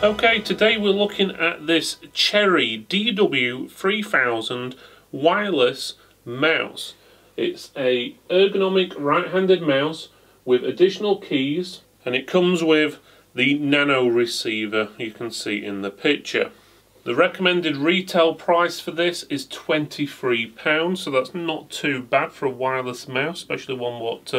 Okay, today we're looking at this Cherry DW3000 wireless mouse. It's a ergonomic right-handed mouse with additional keys, and it comes with the Nano Receiver you can see in the picture. The recommended retail price for this is £23, so that's not too bad for a wireless mouse, especially one what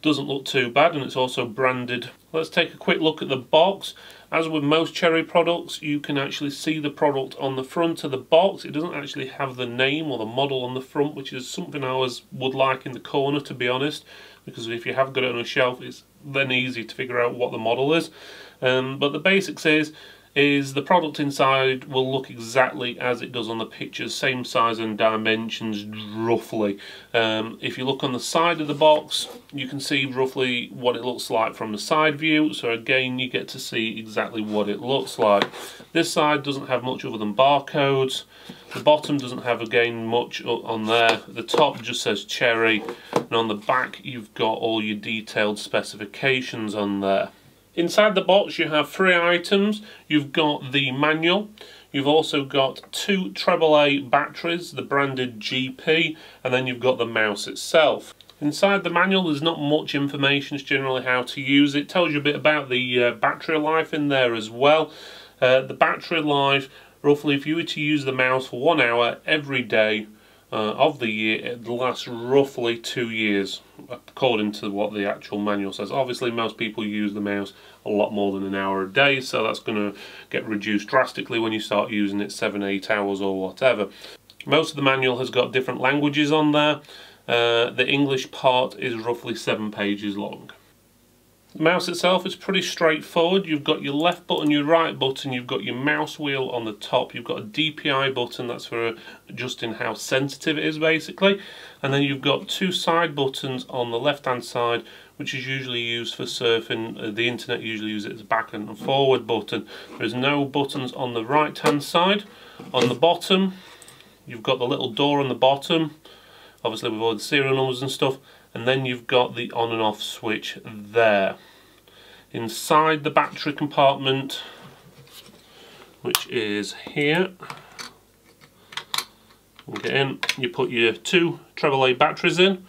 doesn't look too bad, and it's also branded. Let's take a quick look at the box. As with most Cherry products, you can actually see the product on the front of the box. It doesn't actually have the name or the model on the front, which is something I would like in the corner, to be honest, because if you have got it on a shelf, it's then easy to figure out what the model is. But the basics is the product inside will look exactly as it does on the pictures, same size and dimensions roughly. If you look on the side of the box, you can see roughly what it looks like from the side view, so again you get to see exactly what it looks like. This side doesn't have much other than barcodes. The bottom doesn't have again much on there. The top just says Cherry, and on the back you've got all your detailed specifications on there. Inside the box you have 3 items. You've got the manual, you've also got 2 AAA batteries, the branded GP, and then you've got the mouse itself. Inside the manual there's not much information, it's generally how to use it. It tells you a bit about the battery life in there as well. The battery life, roughly if you were to use the mouse for 1 hour every day of the year, it lasts roughly 2 years, according to what the actual manual says. Obviously most people use the mouse a lot more than an hour a day, so that's going to get reduced drastically when you start using it 7-8 hours or whatever. Most of the manual has got different languages on there. The English part is roughly 7 pages long. The mouse itself is pretty straightforward. You've got your left button, your right button, you've got your mouse wheel on the top, you've got a DPI button, that's for adjusting how sensitive it is basically, and then you've got 2 side buttons on the left hand side, which is usually used for surfing. The internet usually uses it as a back and forward button. There's no buttons on the right hand side. On the bottom you've got the little door on the bottom, obviously with all the serial numbers and stuff, and then you've got the on and off switch there. Inside the battery compartment, which is here, again you put your 2 AAA batteries in.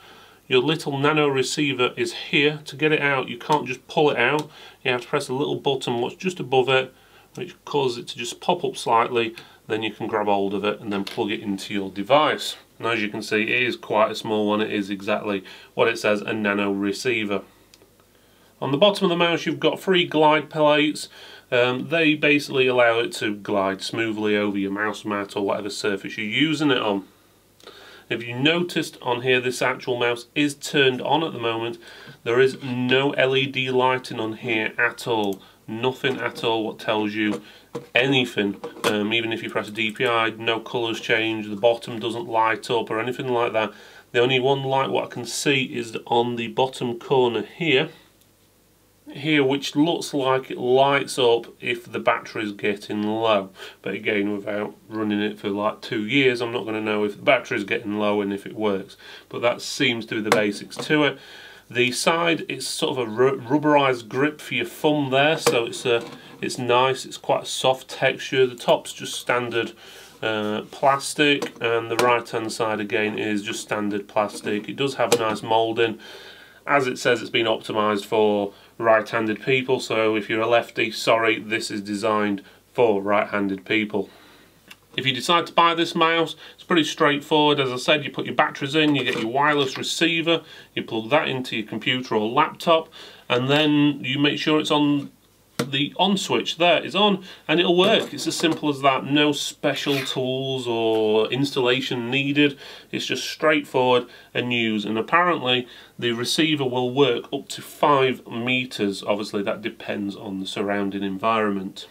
Your little Nano Receiver is here. To get it out you can't just pull it out, you have to press a little button what's just above it, which causes it to just pop up slightly, then you can grab hold of it and then plug it into your device. And as you can see, it is quite a small one. It is exactly what it says, a Nano Receiver. On the bottom of the mouse you've got 3 glide plates. They basically allow it to glide smoothly over your mouse mat or whatever surface you're using it on. If you noticed on here, this actual mouse is turned on at the moment. There is no LED lighting on here at all. Nothing at all what tells you anything. Even if you press DPI, no colours change, the bottom doesn't light up or anything like that. The only one light what I can see is on the bottom corner here, which looks like it lights up if the battery is getting low. But again, without running it for like 2 years, I'm not going to know if the battery is getting low and if it works. But that seems to be the basics to it. The side is sort of a rubberized grip for your thumb there, so it's nice, it's quite a soft texture. The top's just standard plastic, and the right hand side again is just standard plastic. It does have a nice moulding. As it says, it's been optimized for right-handed people, so if you're a lefty, sorry, this is designed for right-handed people. If you decide to buy this mouse, it's pretty straightforward. As I said, you put your batteries in, you get your wireless receiver, you plug that into your computer or laptop, and then you make sure it's on the on switch. There, it's on, and it'll work. It's as simple as that. No special tools or installation needed. It's just straightforward and use. And apparently the receiver will work up to 5 meters. Obviously that depends on the surrounding environment.